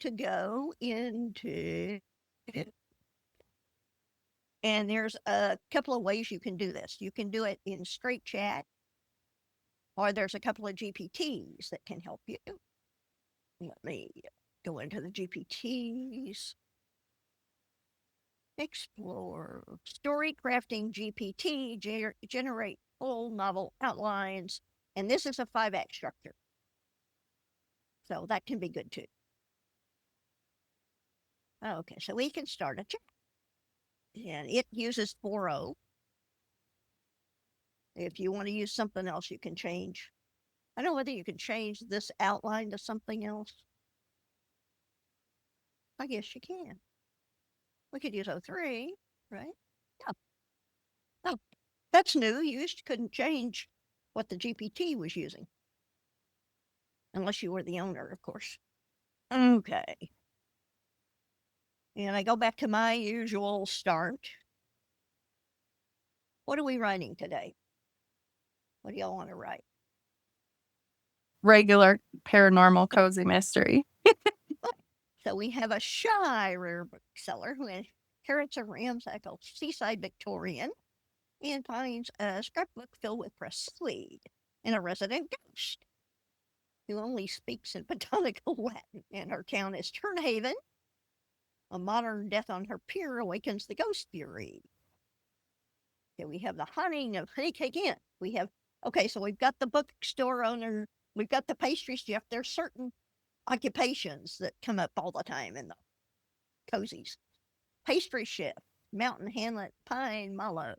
to go into, and there's a couple of ways you can do this. You can do it in straight chat, or there's a couple of GPTs that can help you. Let me go into the GPTs. Explore. Story crafting GPT, generate full novel outlines. And this is a 5-act structure. So that can be good too. Okay, so we can start a chat. And it uses 4.0. If you want to use something else, you can change. I don't know whether you can change this outline to something else. I guess you can. We could use 03, right? Yeah. Oh, that's new. You couldn't change what the GPT was using. Unless you were the owner, of course. Okay. And I go back to my usual start. What are we writing today? What do y'all want to write? Regular paranormal cozy mystery. So we have a shy rare bookseller who inherits a ramshackle seaside Victorian and finds a scrapbook filled with pressed weed and a resident ghost who only speaks in botanical Latin. And her town is Turnhaven. A modern death on her pier awakens the ghost fury. Okay, we have the haunting of Honeycake Inn. We have, okay, so we've got the bookstore owner, we've got the pastry chef. There's certain occupations that come up all the time in the cozies. Pastry chef, Mountain Hamlet, Pine Mallow.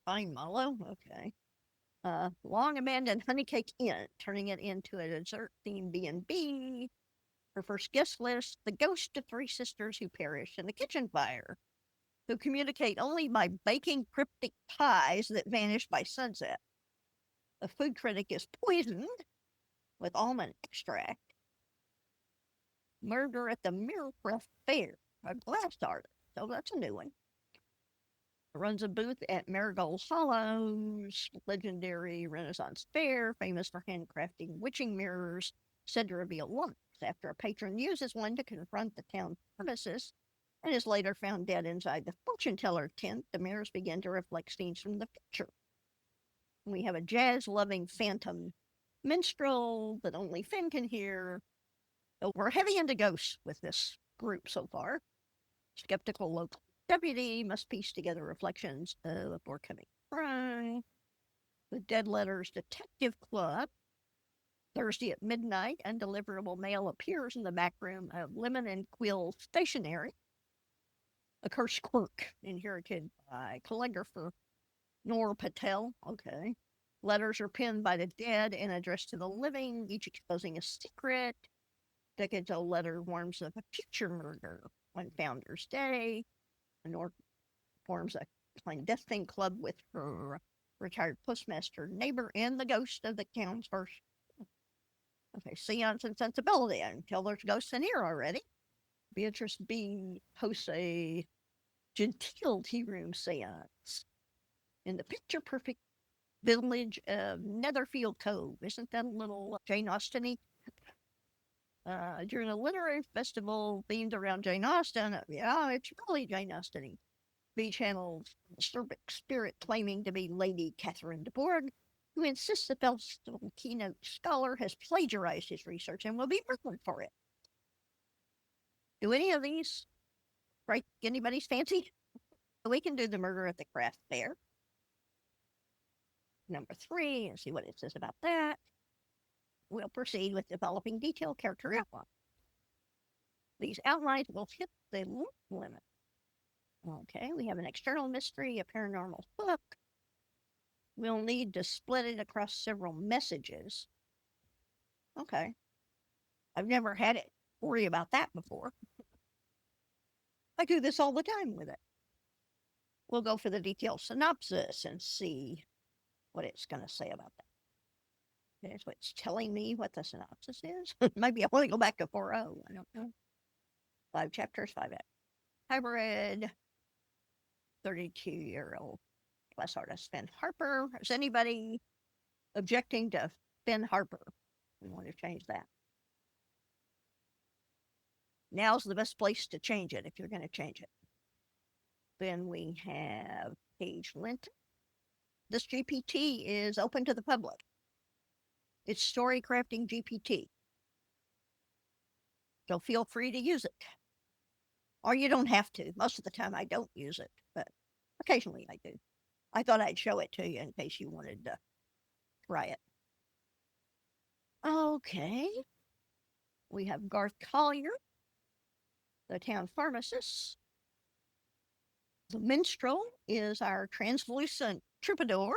Pine Mallow? Okay. Long abandoned Honeycake Inn, turning it into a dessert themed B&B. Her first guest list, the ghost of 3 sisters who perished in the kitchen fire, who communicate only by baking cryptic pies that vanish by sunset. The food critic is poisoned with almond extract. Murder at the Miracraft Fair, a glass artist. So that's a new one. Runs a booth at Marigold Hollow's legendary Renaissance fair, famous for handcrafting witching mirrors, said to reveal lumps after a patron uses one to confront the town premises and is later found dead inside the fortune teller tent. The mirrors begin to reflect scenes from the future. We have a jazz-loving phantom minstrel that only Finn can hear. So we're heavy into ghosts with this group so far. Skeptical local deputy must piece together reflections of a forthcoming crime. The Dead Letters Detective Club. Thursday at midnight, undeliverable mail appears in the back room of Lemon and Quill Stationery. A cursed quirk inherited by calligrapher Noor Patel. Okay. Letters are penned by the dead and addressed to the living, each exposing a secret. Decades-old letter warns of a future murder on Founders Day. Noor forms a clandestine club with her retired postmaster neighbor and the ghost of the town's first. Okay, seance and sensibility. I can tell there's ghosts in here already. Beatrice B hosts a genteel tea room seance in the picture perfect village of Netherfield Cove. Isn't that a little Jane Austen-y? During a literary festival themed around Jane Austen. Yeah, it's really Jane Austen-y. B channel's Serbic spirit claiming to be Lady Catherine de Bourgh, who insists the festival keynote scholar has plagiarized his research and will be murdered for it. Do any of these strike anybody's fancy? We can do the murder at the craft fair. Number 3, and see what it says about that. We'll proceed with developing detailed character outline. These outlines will hit the limit. Okay, we have an external mystery, a paranormal hook. We'll need to split it across several messages. Okay. I've never had it worry about that before. I do this all the time with it. We'll go for the detailed synopsis and see what it's going to say about that. Okay, so it's telling me what the synopsis is. Maybe I want to go back to 4.0. I don't know. 5 chapters, 5 acts. Hybrid, 32-year-old plus artist Finn Harper. Is anybody objecting to Finn Harper? We want to change that. Now's the best place to change it if you're going to change it. Then we have Page Lynn. This GPT is open to the public. It's story crafting GPT. So feel free to use it. Or you don't have to. Most of the time I don't use it, but occasionally I do. I thought I'd show it to you in case you wanted to try it. Okay. We have Garth Collier, the town pharmacist. The minstrel is our translucent troubadour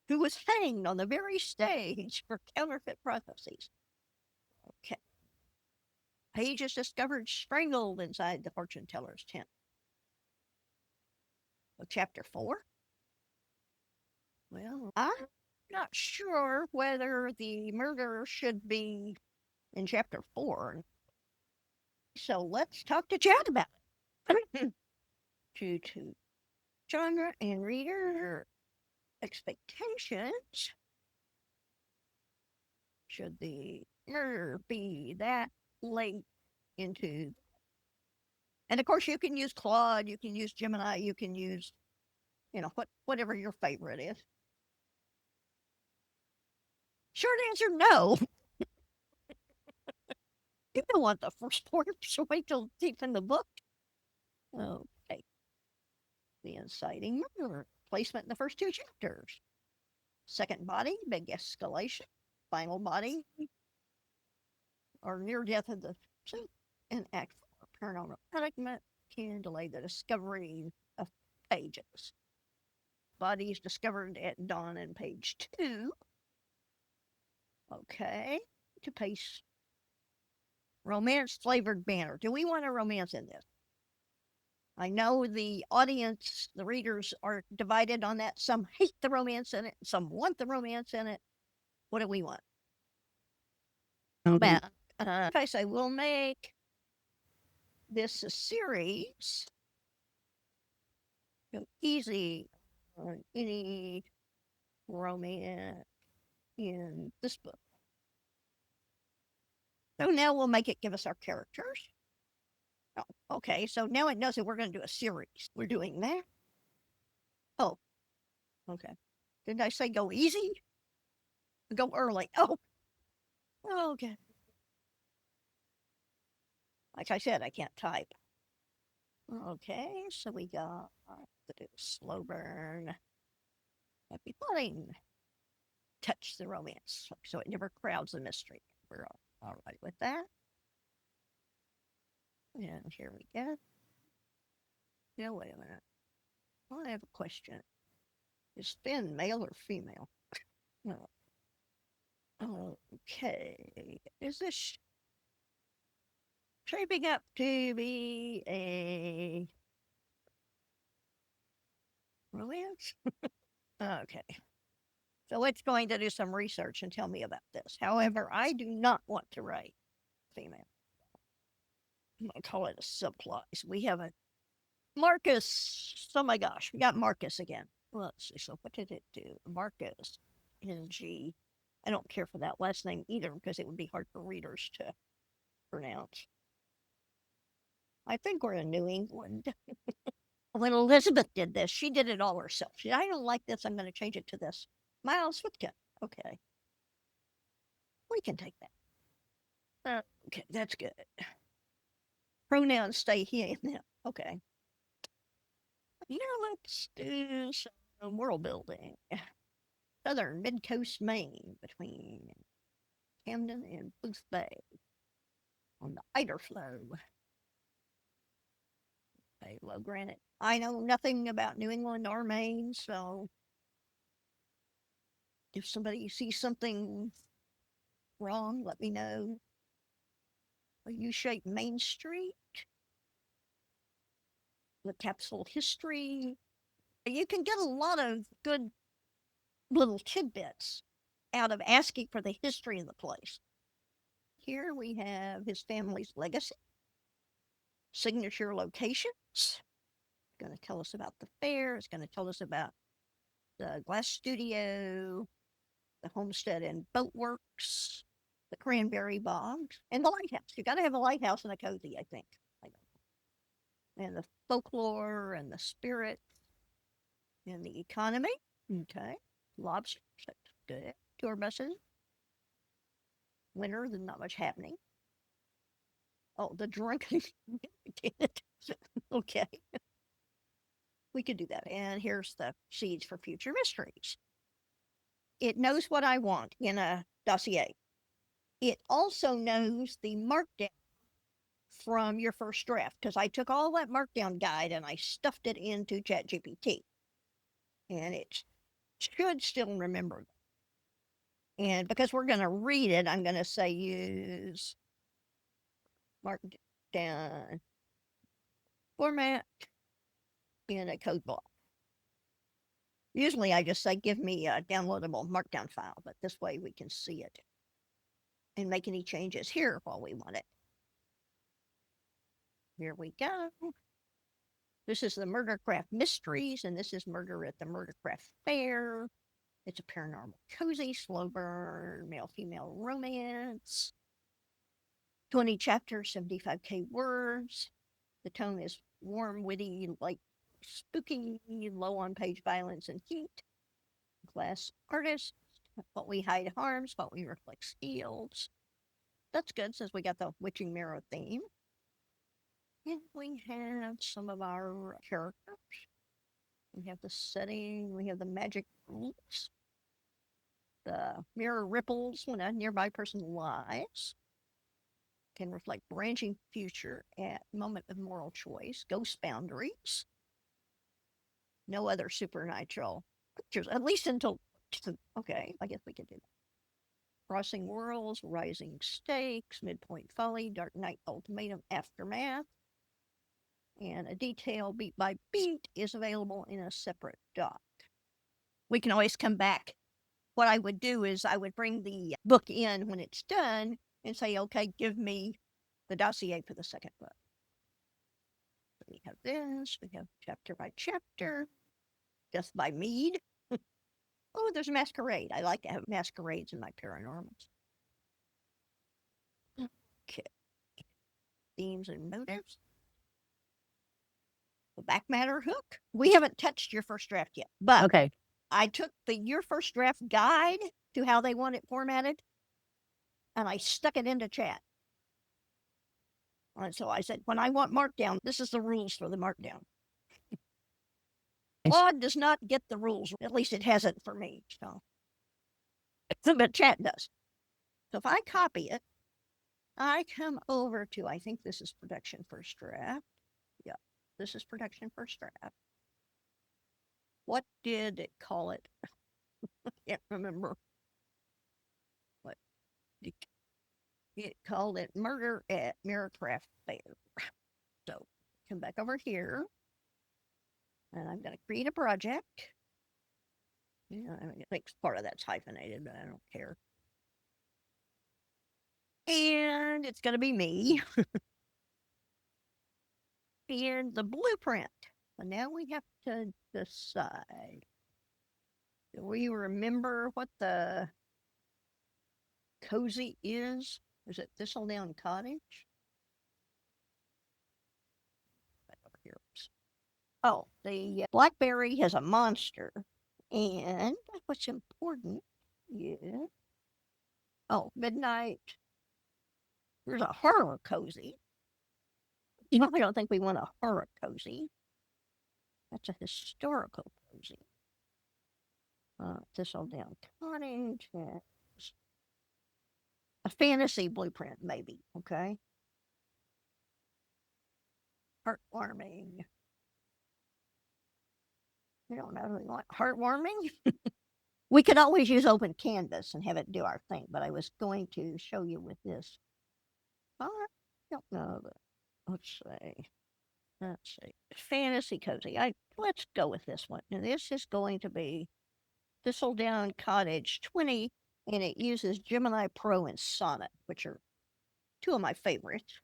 who was hanged on the very stage for counterfeit prophecies. Okay. Page is discovered strangled inside the fortune teller's tent. So chapter 4. Well, I'm not sure whether the murder should be in chapter 4. So let's talk to Chad about it. Due to genre and reader expectations, should the murder be that late into? And of course, you can use Claude, you can use Gemini, you can use, whatever your favorite is. Short answer, no. You don't want the first part, so wait till deep in the book. Okay. The inciting murder, placement in the first 2 chapters. Second body, big escalation. Final body, or near death of the and act 4. Paranormal enigma can delay the discovery of pages. Body is discovered at dawn in page 2. Okay. To pace. Romance flavored banner. Do we want a romance in this? I know the audience, the readers are divided on that. Some hate the romance in it, some want the romance in it. What do we want? Okay, so I will make this a series. Easy on any romance in this book. So now we'll make it give us our characters. Oh, okay, so now it knows that we're going to do a series. We're doing that. Oh, okay. Didn't I say go easy? Go early. Oh, okay. Like I said, I can't type. Okay, so we got the slow burn. Happy flooding. Touch the romance, so it never crowds the mystery. We're all right with that. And here we go. Now, wait a minute. I have a question. Is Finn male or female? Okay. Is this shaping up to be a romance? Okay. So it's going to do some research and tell me about this. However, I do not want to write female. I'm going to call it a subplot. We have a Marcus. Oh my gosh, we got Marcus again. Let's see. So what did it do? Marcus, NG. I don't care for that last name either because it would be hard for readers to pronounce. I think we're in New England. When Elizabeth did this, she did it all herself. She said, I don't like this. I'm going to change it to this. Miles Whitkin. Okay. We can take that. Okay, that's good. Pronouns stay he and them. Okay. Now let's do some world building. Southern mid-coast Maine between Camden and Booth Bay on the Eider Flow. Okay, low granite. I know nothing about New England or Maine, so if somebody sees something wrong, let me know. A U-shaped Main Street. The capsule history. You can get a lot of good little tidbits out of asking for the history of the place. Here we have his family's legacy, signature locations. It's going to tell us about the fair. It's going to tell us about the glass studio, the homestead and boatworks, the cranberry bogs, and the lighthouse. You got to have a lighthouse and a cozy, I think. And the folklore and the spirit and the economy. Okay. Lobsters. That's good. Tour buses. Winter, there's not much happening. Oh, the drunken. Okay. We could do that. And here's the seeds for future mysteries. It knows what I want in a dossier. It also knows the markdown from your first draft because I took all that markdown guide and I stuffed it into ChatGPT. And it should still remember. And because we're going to read it, I'm going to say use markdown format in a code block. Usually I just say, give me a downloadable markdown file, but this way we can see it and make any changes here while we want it. Here we go. This is the Murdercraft Mysteries, and this is Murder at the Murdercraft Fair. It's a paranormal cozy, slow burn, male-female romance. 20 chapters, 75K words. The tone is warm, witty, like spooky, low on page violence and heat. Class artist, what we hide harms, what we reflect steals. That's good since we got the witching mirror theme. And we have some of our characters. We have the setting, we have the magic rules. The mirror ripples when a nearby person lies. Can reflect branching future at moment of moral choice. Ghost boundaries. No other supernatural creatures, at least until, okay, I guess we can do that. Crossing worlds, rising stakes, midpoint folly, dark night ultimatum, aftermath. And a detail beat by beat is available in a separate doc. We can always come back. What I would do is I would bring the book in when it's done and say, okay, give me the dossier for the second book. So we have this, we have chapter by chapter, Death by Mead. Oh, there's a masquerade. I like to have masquerades in my paranormals. Okay. Themes and motives. The back matter hook. We haven't touched your first draft yet, but Okay. I took your first draft guide to how they want it formatted and I stuck it into chat. And so I said, when I want markdown, this is the rules for the markdown. Claude does not get the rules. At least it hasn't for me. So, but chat does. So if I copy it, I come over to, I think this is production first draft. Yeah, this is production first draft. What did it call it? I can't remember. What it called it? Murder at Miracraft Fair. So come back over here, and I'm going to create a project. Yeah, I think part of that's hyphenated, but I don't care. And it's going to be me. And the blueprint. So now we have to decide. Do we remember what the cozy is? Is it Thistledown Cottage? Back over here. Oh, the blackberry has a monster. And what's important is, oh, midnight. There's a horror cozy. I don't think we want a horror cozy. That's a historical cozy. Thistledown Cottage. A fantasy blueprint, maybe. Okay. Heartwarming. We don't know really want heartwarming. We could always use open canvas and have it do our thing, but I was going to show you with this. I don't know, but let's see. Fantasy cozy. Let's go with this one. And this is going to be Thistledown Cottage 20, and it uses Gemini Pro and Sonnet, which are two of my favorites.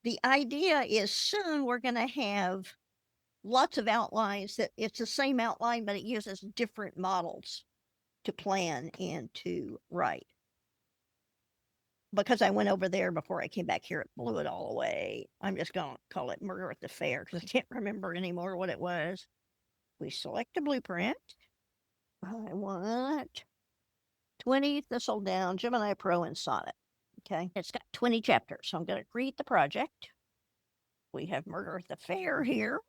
The idea is soon we're going to have lots of outlines that it's the same outline, but it uses different models to plan and to write. because I went over there before I came back here, it blew it all away. I'm just going to call it Murder at the Fair because I can't remember anymore what it was. We select a blueprint. I want 20 Thistledown, Gemini Pro, and Sonnet. Okay, it's got 20 chapters, so I'm going to create the project. We have Murder at the Fair here.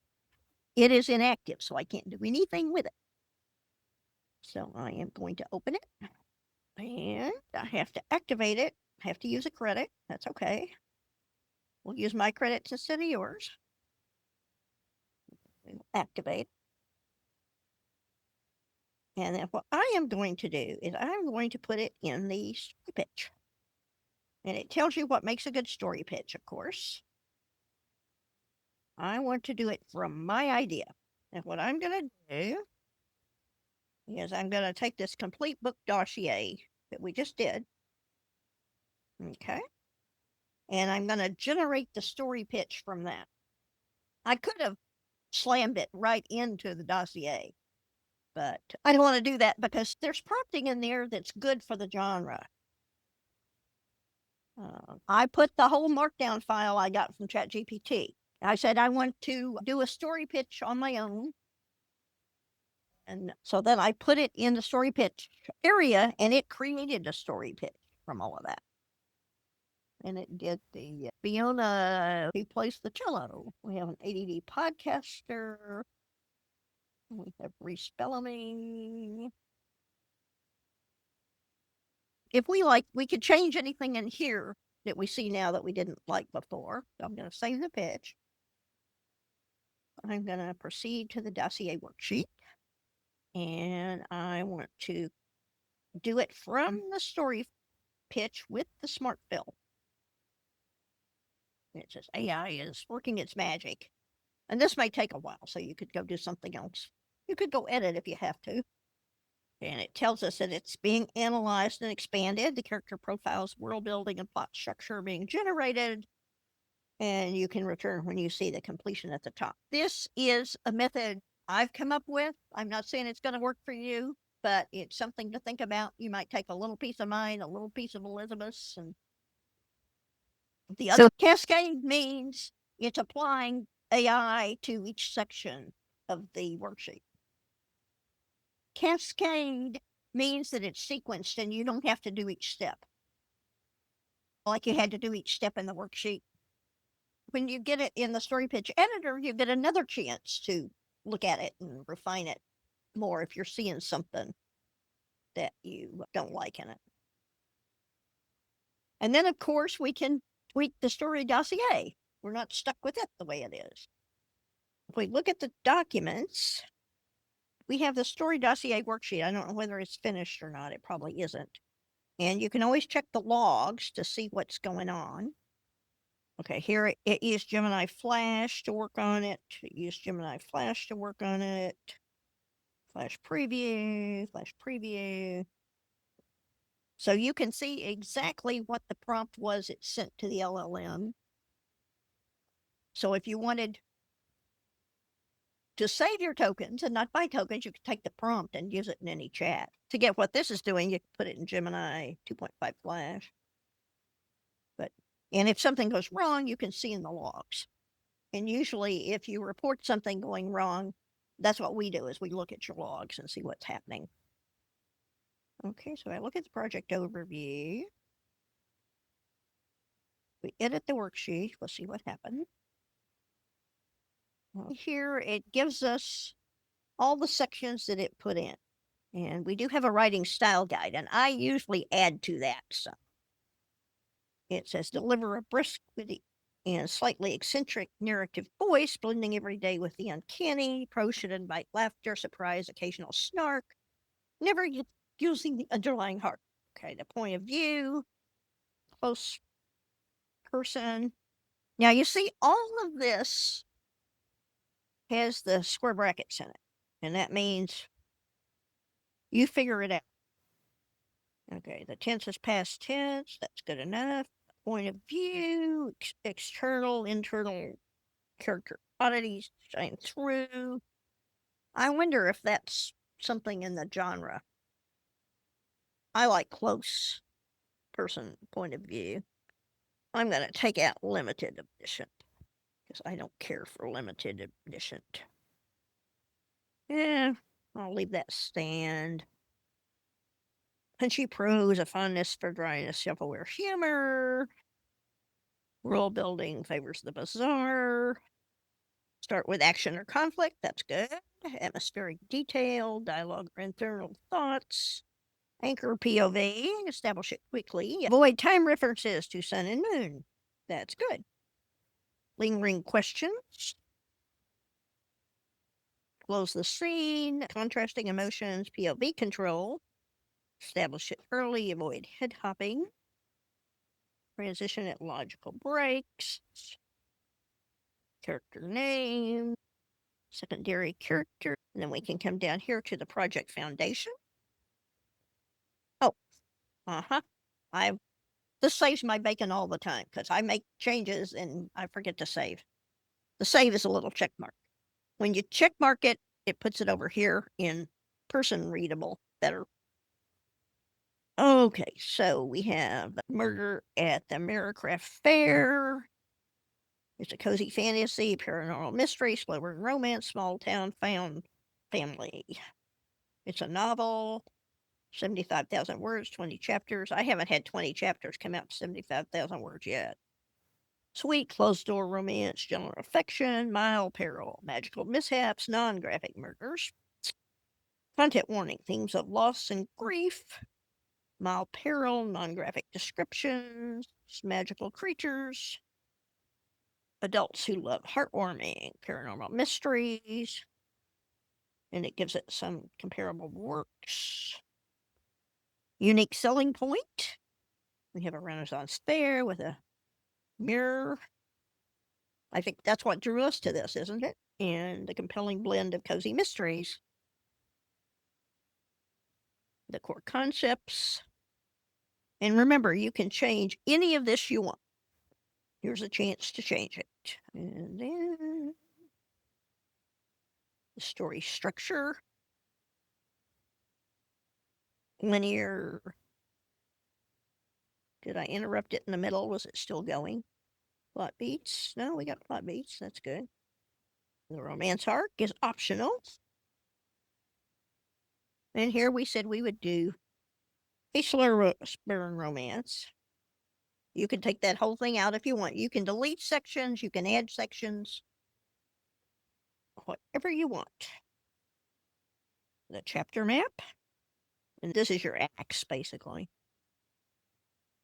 It is inactive, so I can't do anything with it. So I am going to open it, and I have to activate it. I have to use a credit. That's okay. We'll use my credits instead of yours. We'll activate. And then what I am going to do is I'm going to put it in the story pitch. And it tells you what makes a good story pitch, of course. I want to do it from my idea. And what I'm going to do is I'm going to take this complete book dossier that we just did. Okay. And I'm going to generate the story pitch from that. I could have slammed it right into the dossier, but I don't want to do that because there's prompting in there that's good for the genre. I put the whole markdown file I got from ChatGPT. I said I want to do a story pitch on my own. And so then I put it in the story pitch area and it created a story pitch from all of that. And it did the Fiona who plays the cello. We have an ADD podcaster. We have Reese Bellamy. If we like, we could change anything in here that we see now that we didn't like before. So I'm going to save the pitch. I'm going to proceed to the dossier worksheet. And I want to do it from the story pitch with the smart fill. It says AI is working its magic. And this may take a while, so you could go do something else. You could go edit if you have to. And it tells us that it's being analyzed and expanded. The character profiles, world building, and plot structure are being generated. And you can return when you see the completion at the top. This is a method I've come up with. I'm not saying it's going to work for you, but it's something to think about. You might take a little piece of mine, a little piece of Elizabeth's, and the other cascade means it's applying AI to each section of the worksheet. Cascade means that it's sequenced and you don't have to do each step like you had to do each step in the worksheet. When you get it in the story pitch editor, you get another chance to look at it and refine it more if you're seeing something that you don't like in it. And then, of course, we can tweak the story dossier. We're not stuck with it the way it is. If we look at the documents, we have the story dossier worksheet. I don't know whether it's finished or not. It probably isn't. And you can always check the logs to see what's going on. Okay, here it used Gemini Flash to work on it. It used Gemini Flash to work on it. Flash preview. So you can see exactly what the prompt was it sent to the LLM. So if you wanted to save your tokens and not buy tokens, you could take the prompt and use it in any chat. To get what this is doing, you can put it in Gemini 2.5 Flash. And if something goes wrong, you can see in the logs. And usually if you report something going wrong, that's what we do is we look at your logs and see what's happening. Okay, so I look at the project overview. We edit the worksheet. We'll see what happened. Here it gives us all the sections that it put in. And we do have a writing style guide, and I usually add to that. So it says deliver a brisk, witty, and slightly eccentric narrative voice, blending every day with the uncanny. Prose should invite laughter, surprise, occasional snark, never using the underlying heart. Okay, the point of view, close person. Now you see all of this has the square brackets in it, and that means you figure it out. Okay, the tense is past tense. That's good enough. Point of view, external, internal character oddities shine through. I wonder if that's something in the genre. I like close person point of view. I'm going to take out limited edition because I don't care for limited edition. Yeah, I'll leave that stand. Punchy prose, a fondness for dryness, self-aware humor. World building favors the bizarre. Start with action or conflict, that's good. Atmospheric detail, dialogue or internal thoughts. Anchor POV, establish it quickly. Avoid time references to sun and moon, that's good. Lingering questions. Close the scene. Contrasting emotions, POV control. Establish it early, avoid head hopping. Transition at logical breaks. Character name. Secondary character. And then we can come down here to the project foundation. Oh, this saves my bacon all the time because I make changes and I forget to save. The save is a little check mark. When you check mark it, it puts it over here in person readable better. Okay, so we have Murder at the Manuscript Fair. It's a cozy fantasy, paranormal mystery, slow burn romance, small town found family. It's a novel, 75,000 words, 20 chapters. I haven't had 20 chapters come out to 75,000 words yet. Sweet, closed door romance, general affection, mild peril, magical mishaps, non graphic murders. Content warning, themes of loss and grief, mild peril, non graphic descriptions, magical creatures, adults who love heartwarming, paranormal mysteries, and it gives it some comparable works. Unique selling point. We have a Renaissance fair with a mirror. I think that's what drew us to this, isn't it? And a compelling blend of cozy mysteries. The core concepts. And remember, you can change any of this you want. Here's a chance to change it. And then the story structure. Linear. Did I interrupt it in the middle? Was it still going? Plot beats? No, we got plot beats. That's good. The romance arc is optional. And here we said we would do a slow burn romance. You can take that whole thing out if you want. You can delete sections, you can add sections, whatever you want. The chapter map, and this is your acts basically.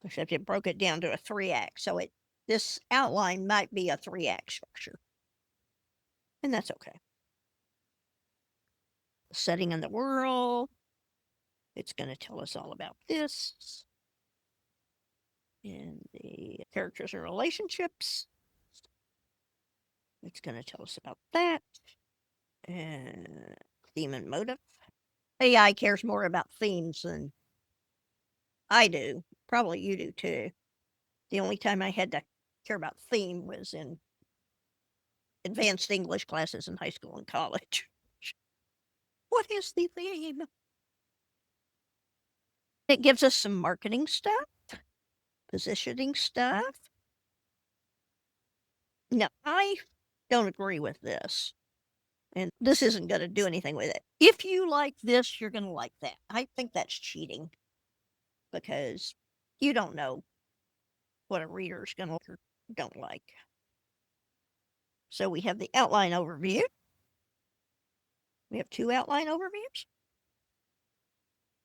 Except it broke it down to a 3-act, so this outline might be a 3-act structure, and that's okay. The setting in the world, it's going to tell us all about this, and the characters and relationships, it's going to tell us about that, and theme and motive. AI cares more about themes than I do. Probably you do too. The only time I had to care about theme was in advanced English classes in high school and college. What is the theme? It gives us some marketing stuff, positioning stuff. Now, I don't agree with this, and this isn't going to do anything with it. If you like this, you're going to like that. I think that's cheating because you don't know what a reader's going to like or don't like. So we have the outline overview. We have 2 outline overviews.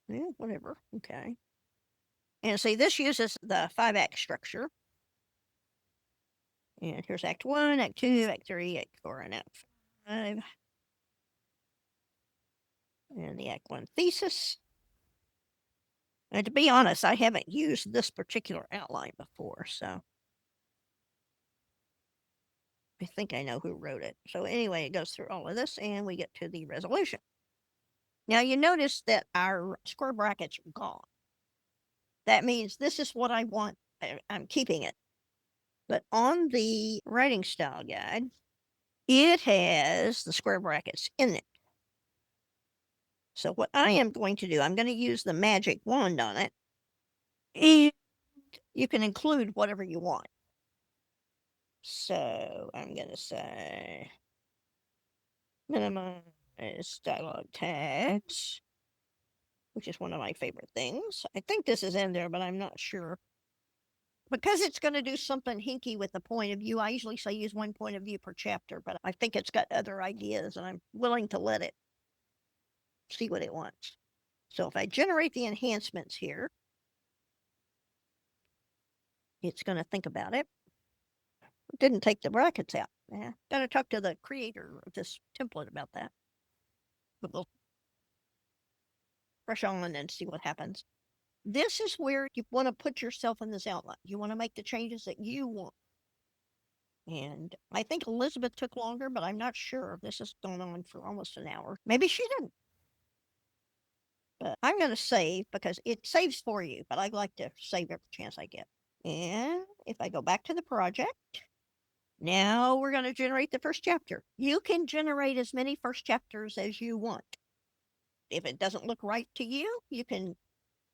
Yeah, whatever. Okay. And see, this uses the 5-act structure. And here's Act 1, Act 2, Act 3, Act 4, and Act 5. And the Act 1 thesis. And to be honest, I haven't used this particular outline before, so I think I know who wrote it. So anyway, it goes through all of this, and we get to the resolution. Now you notice that our square brackets are gone. That means this is what I want. I'm keeping it. But on the writing style guide, it has the square brackets in it. So what I am going to do, I'm going to use the magic wand on it. And you can include whatever you want. So I'm going to say minimize dialogue tags, which is one of my favorite things. I think this is in there, but I'm not sure. Because it's going to do something hinky with the point of view, I usually say use one point of view per chapter, but I think it's got other ideas, and I'm willing to let it see what it wants. So if I generate the enhancements here, it's going to think about it. Didn't take the brackets out. Yeah, gotta talk to the creator of this template about that. But we'll press on and see what happens. This is where you want to put yourself in this outline. You want to make the changes that you want. And I think Elizabeth took longer, but I'm not sure. This has gone on for almost an hour. Maybe she didn't. But I'm going to save because it saves for you, but I like to save every chance I get. And if I go back to the project, now we're going to generate the first chapter. You can generate as many first chapters as you want. If it doesn't look right to you, you can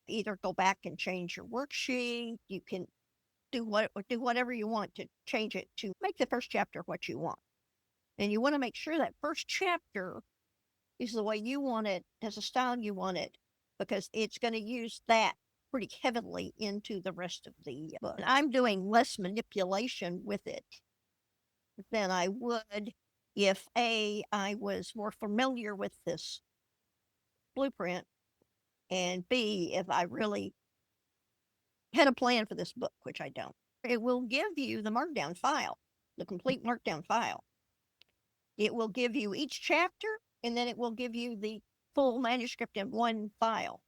either go back and change your worksheet. You can do whatever you want to change it to make the first chapter what you want. And you want to make sure that first chapter is the way you want it, has a style you want it, because it's going to use that pretty heavily into the rest of the book. And I'm doing less manipulation with it than I would if I was more familiar with this blueprint, and B, if I really had a plan for this book, which I don't. It will give you the markdown file, the complete markdown file. It will give you each chapter, and then it will give you the full manuscript in one file.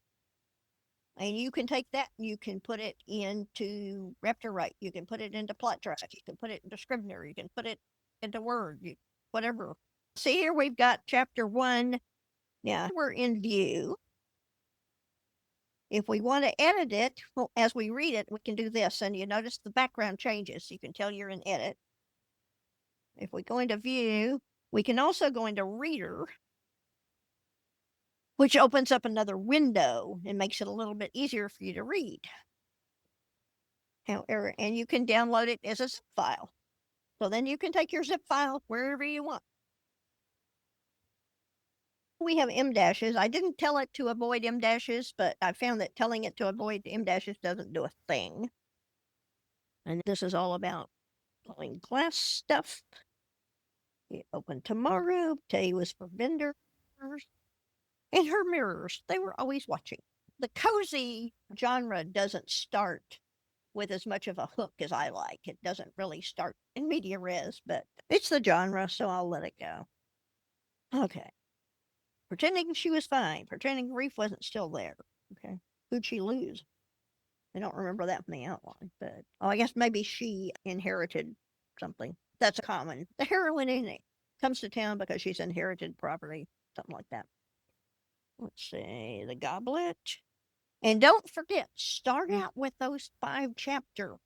And you can take that, you can put it into Raptor, you can put it into Plot Drive, you can put it into Scrivener, you can put it into Word, whatever. See, here we've got chapter 1. Now we're in view. If we want to edit it, well, as we read it, we can do this, and you notice the background changes. You can tell you're in edit. If we go into view, we can also go into reader, which opens up another window and makes it a little bit easier for you to read. However, and you can download it as a zip file. So then you can take your zip file wherever you want. We have M dashes. I didn't tell it to avoid M dashes, but I found that telling it to avoid M dashes doesn't do a thing. And this is all about pulling glass stuff. It opened tomorrow. Today was for vendors. And her mirrors, they were always watching. The cozy genre doesn't start with as much of a hook as I like. It doesn't really start in media res, but it's the genre, so I'll let it go. Okay. Pretending she was fine. Pretending Reef wasn't still there. Okay. Who'd she lose? I don't remember that from the outline, but I guess maybe she inherited something. That's common. The heroine in it comes to town because she's inherited property, something like that. Let's see, the goblet. And don't forget, start out with those 5-chapter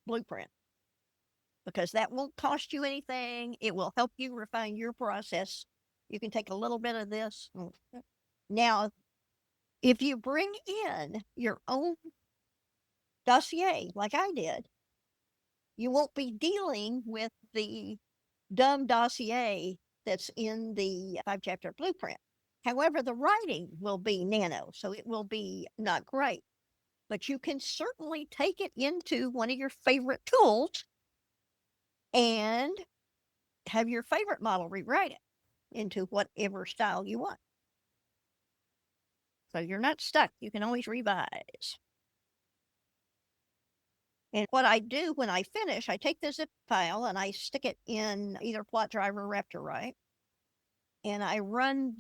blueprint, because that won't cost you anything. It will help you refine your process. You can take a little bit of this. Now, if you bring in your own dossier, like I did, you won't be dealing with the dumb dossier that's in the 5-chapter blueprint. However, the writing will be nano, so it will be not great. But you can certainly take it into one of your favorite tools and have your favorite model rewrite it into whatever style you want. So you're not stuck. You can always revise. And what I do when I finish, I take the zip file and I stick it in either Plot Drive or Raptor, and I run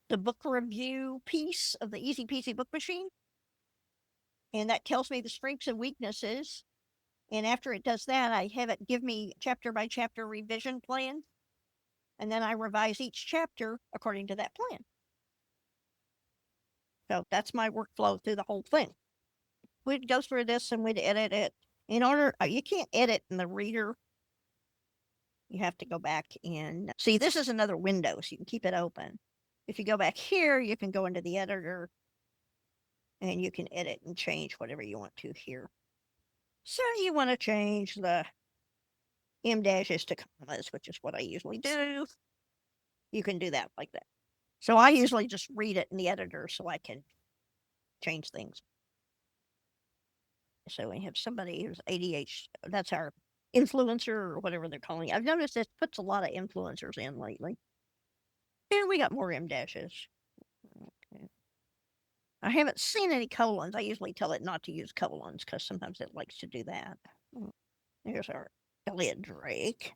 the book review piece of the Easy Peasy Book Machine. And that tells me the strengths and weaknesses. And after it does that, I have it give me chapter by chapter revision plan. And then I revise each chapter according to that plan. So that's my workflow through the whole thing. We'd go through this and we'd edit it. You can't edit in the reader. You have to go back and see, this is another window, so you can keep it open. If you go back here, you can go into the editor and you can edit and change whatever you want to here. So you want to change the M dashes to commas, which is what I usually do. You can do that like that. So I usually just read it in the editor so I can change things. So we have somebody who's ADHD. That's our influencer or whatever they're calling it. I've noticed this puts a lot of influencers in lately. And we got more M dashes. Okay. I haven't seen any colons. I usually tell it not to use colons because sometimes it likes to do that. There's our Elliot Drake.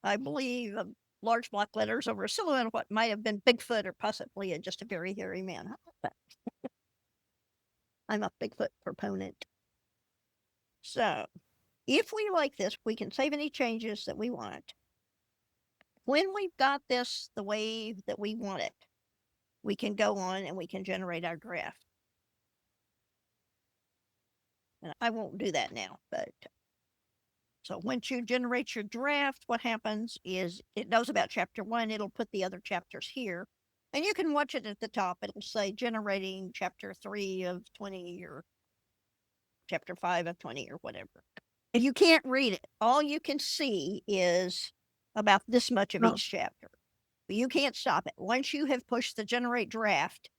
I believe large block letters over a silhouette of what might have been Bigfoot or possibly just a very hairy man. I'm a Bigfoot proponent. So, if we like this, we can save any changes that we want. When we've got this the way that we want it, we can go on and we can generate our draft. And I won't do that now, but so once you generate your draft, what happens is it knows about chapter 1. It'll put the other chapters here. And you can watch it at the top. It'll say generating chapter 3 of 20 or chapter 5 of 20 or whatever. If you can't read it, all you can see is about this much of each chapter. But you can't stop it. Once you have pushed the generate draft,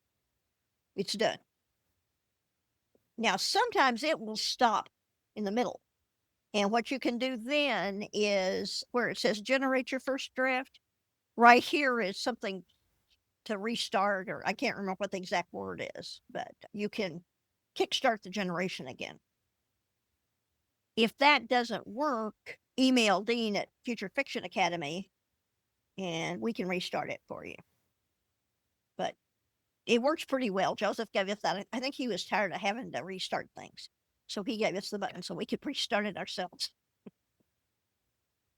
it's done. Now, sometimes it will stop in the middle. And what you can do then is where it says generate your first draft, right here is something to restart, or I can't remember what the exact word is, but you can kickstart the generation again. If that doesn't work, email Dean at Future Fiction Academy and we can restart it for you. But it works pretty well. Joseph gave us that. I think he was tired of having to restart things. So he gave us the button so we could restart it ourselves.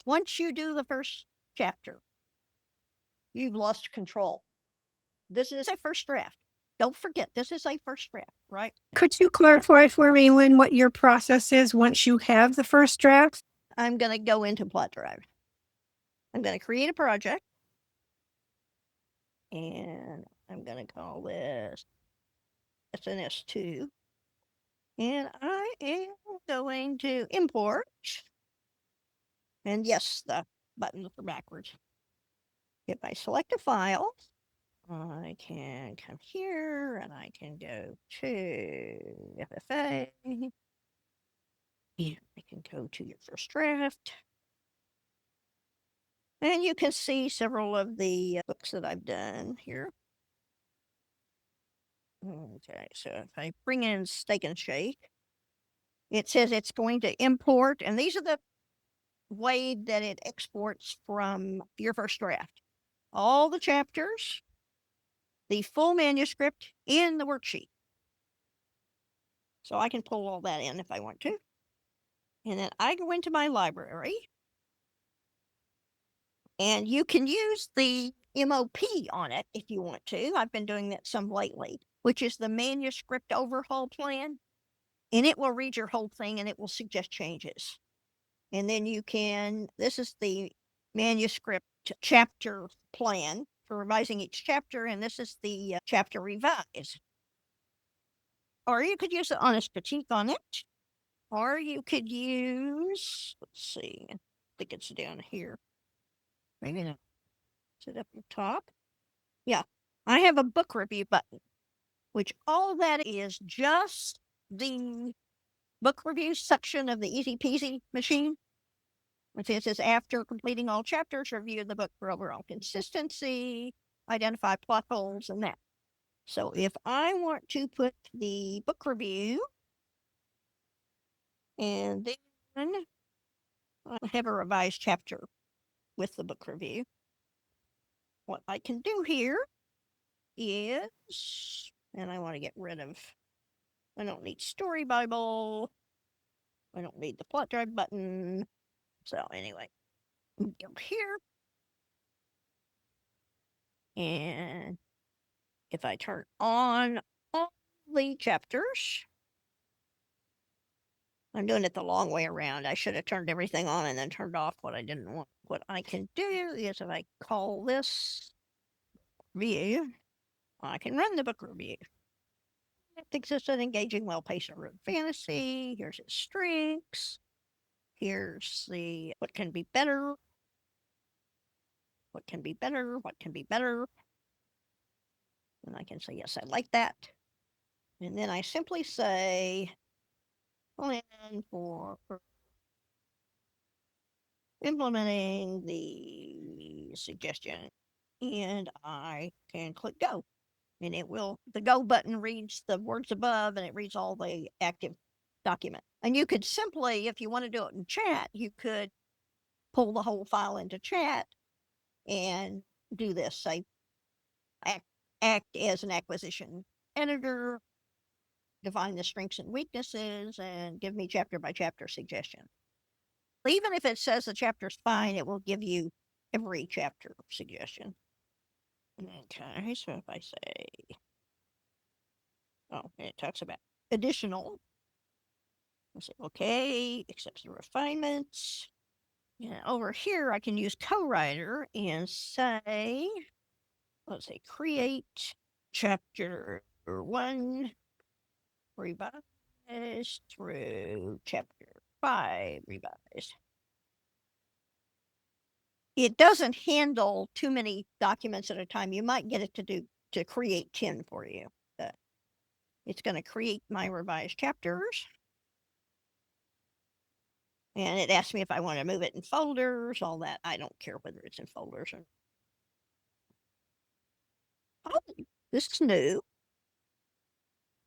Once you do the first chapter, you've lost control. This is a first draft. Don't forget, this is a first draft, right? Could you clarify for me, Lynn, what your process is once you have the first draft? I'm going to go into Plot Drive. I'm going to create a project. And I'm going to call this SNS2. And I am going to import. And yes, the buttons are backwards. If I select a file, I can come here and I can go to FFA. Yeah, I can go to your first draft. And you can see several of the books that I've done here. Okay, so if I bring in Steak and Shake, it says it's going to import, and these are the way that it exports from your first draft. All the chapters, the full manuscript, and the worksheet. So I can pull all that in if I want to. And then I go into my library. And you can use the MOP on it if you want to. I've been doing that some lately, which is the Manuscript Overhaul plan. And it will read your whole thing and it will suggest changes. And then you can, this is the manuscript chapter plan for revising each chapter. And this is the chapter revise. Or you could use the honest critique on it. Or you could use, let's see, I think it's down here. Maybe not. Is it up the top? Yeah. I have a book review button, which all that is just the book review section of the Easy Peasy machine. It says after completing all chapters, review the book for overall consistency, identify plot holes, and that. So if I want to put the book review, and then I have a revised chapter with the book review, what I can do here is, and I want to get rid of, I don't need Story Bible. I don't need the Plot Drive button. So anyway, go here. And if I turn on all the chapters, I'm doing it the long way around. I should have turned everything on and then turned off what I didn't want. What I can do is if I call this review, I can run the book review. Thinks it's an engaging, well-paced urban fantasy. Here's its strengths. Here's the what can be better. What can be better? What can be better? And I can say, yes, I like that. And then I simply say, plan for implementing the suggestion. And I can click go. And it will, the go button reads the words above and it reads all the active document. And you could simply, if you want to do it in chat, you could pull the whole file into chat and do this. Say, act as an acquisition editor, define the strengths and weaknesses, and give me chapter by chapter suggestion. Even if it says the chapter's fine, it will give you every chapter suggestion. Okay, so if I say, oh, it talks about additional, I say, okay, accepts the refinements. And over here, I can use co-writer and say, let's say, create chapter 1 revised through chapter 5 revised. It doesn't handle too many documents at a time. You might get it to create 10 for you. But it's going to create my revised chapters. And it asks me if I want to move it in folders, all that. I don't care whether it's in folders or. Oh, this is new.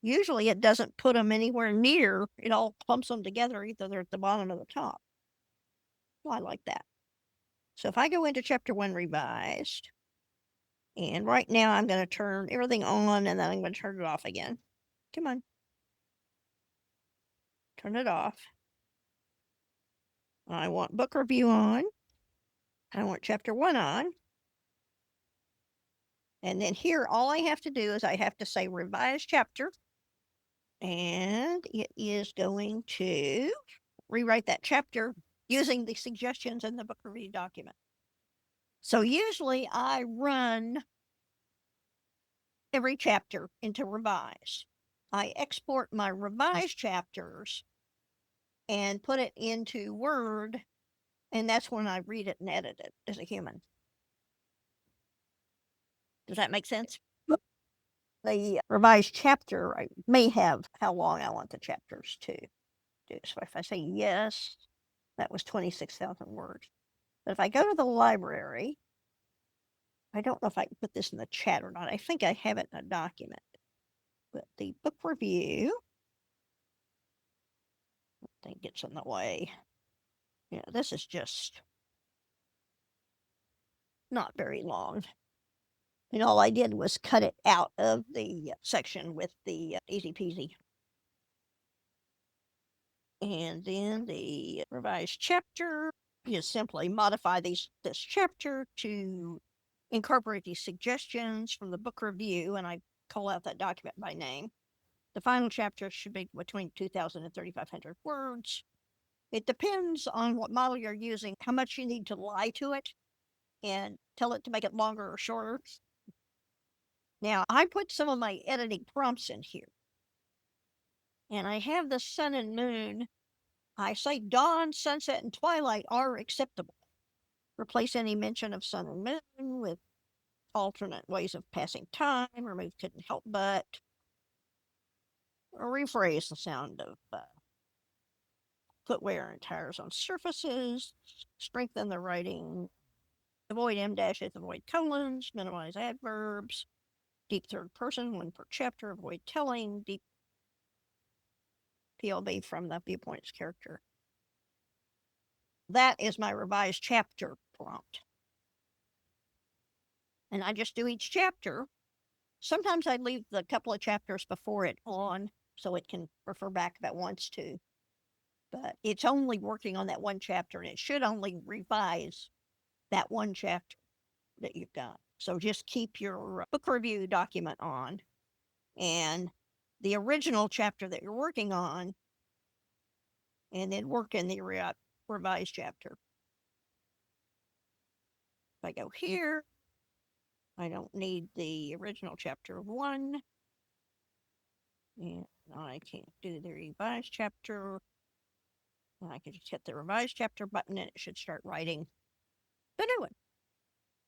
Usually it doesn't put them anywhere near. It all clumps them together. Either they're at the bottom or the top. Well, I like that. So if I go into chapter 1 revised, and right now I'm going to turn everything on and then I'm going to turn it off again. Come on. Turn it off. I want book review on. I want chapter 1 on. And then here, all I have to do is I have to say revised chapter. And it is going to rewrite that chapter using the suggestions in the book review document. So usually I run every chapter into revised. I export my revised chapters and put it into Word, and that's when I read it and edit it as a human. Does that make sense? The revised chapter, I may have how long I want the chapters to do. So if I say yes, that was 26,000 words. But if I go to the library, I don't know if I can put this in the chat or not. I think I have it in a document. But the book review, I think gets in the way. Yeah, this is just not very long. And all I did was cut it out of the section with the easy peasy. And then the revised chapter, you simply modify this chapter to incorporate these suggestions from the book review, and I call out that document by name. The final chapter should be between 2,000 and 3,500 words. It depends on what model you're using, how much you need to lie to it and tell it to make it longer or shorter. Now, I put some of my editing prompts in here. And I have the sun and moon. I say dawn, sunset, and twilight are acceptable. Replace any mention of sun and moon with alternate ways of passing time. Remove couldn't help but. Or rephrase the sound of footwear and tires on surfaces. Strengthen the writing. Avoid M dashes, avoid colons, minimize adverbs. Deep third person, one per chapter, avoid telling. Deep PLB from the viewpoint's character. That is my revised chapter prompt. And I just do each chapter. Sometimes I leave the couple of chapters before it on so it can refer back if it wants to. But it's only working on that one chapter, and it should only revise that one chapter that you've got. So just keep your book review document on, and the original chapter that you're working on, and then work in the revised chapter. If I go here, I don't need the original chapter 1. And I can't do the revised chapter. I can just hit the revised chapter button and it should start writing the new one.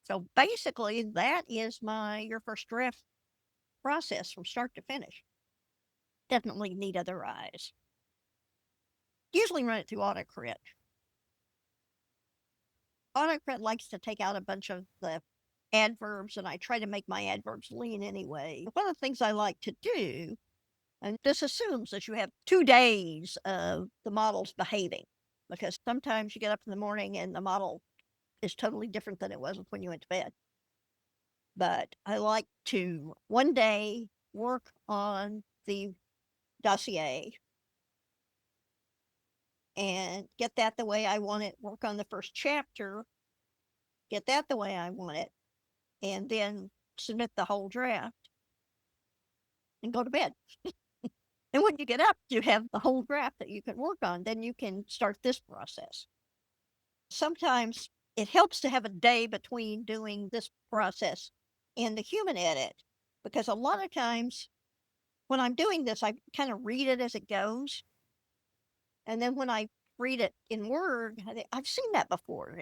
So basically, that is your first draft process from start to finish. Definitely need other eyes. Usually run it through autocorrect. Autocorrect likes to take out a bunch of the adverbs, and I try to make my adverbs lean anyway. One of the things I like to do, and this assumes that you have 2 days of the models behaving, because sometimes you get up in the morning and the model is totally different than it was when you went to bed. But I like to one day work on the dossier and get that the way I want it, work on the first chapter, get that the way I want it, and then submit the whole draft and go to bed. And when you get up, you have the whole draft that you can work on. Then you can start this process. Sometimes it helps to have a day between doing this process and the human edit, because a lot of times when I'm doing this, I kind of read it as it goes. And then when I read it in Word, I've seen that before.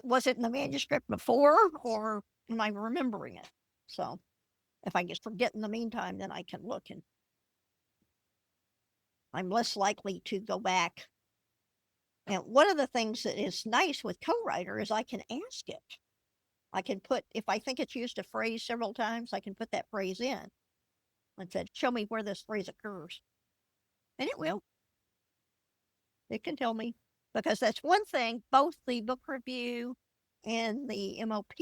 Was it in the manuscript before, or am I remembering it? So if I just forget in the meantime, then I can look, and I'm less likely to go back. And one of the things that is nice with co-writer is I can ask it. I can put, if I think it's used a phrase several times, I can put that phrase in and said, show me where this phrase occurs. And it will. It can tell me, because that's one thing both the book review and the MOP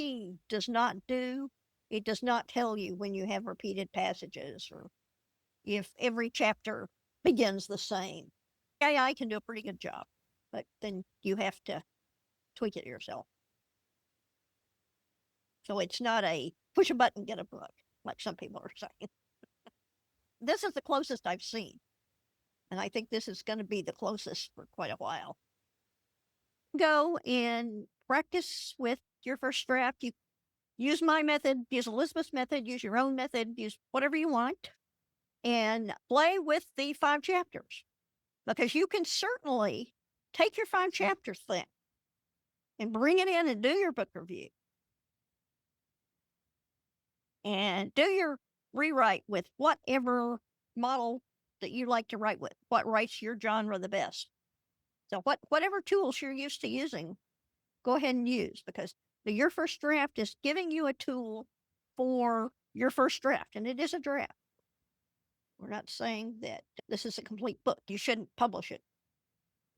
does not do. It does not tell you when you have repeated passages or if every chapter begins the same. AI can do a pretty good job, but then you have to tweak it yourself. So it's not a push a button, get a book, like some people are saying. This is the closest I've seen. And I think this is going to be the closest for quite a while. Go and practice with your first draft. You use my method, use Elizabeth's method, use your own method, use whatever you want, and play with the 5 chapters. Because you can certainly take your 5 chapters thing and bring it in and do your book review. And do your rewrite with whatever model that you like to write with, what writes your genre the best. So whatever tools you're used to using, go ahead and use, because your first draft is giving you a tool for your first draft, and it is a draft. We're not saying that this is a complete book. You shouldn't publish it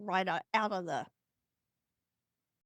right out of the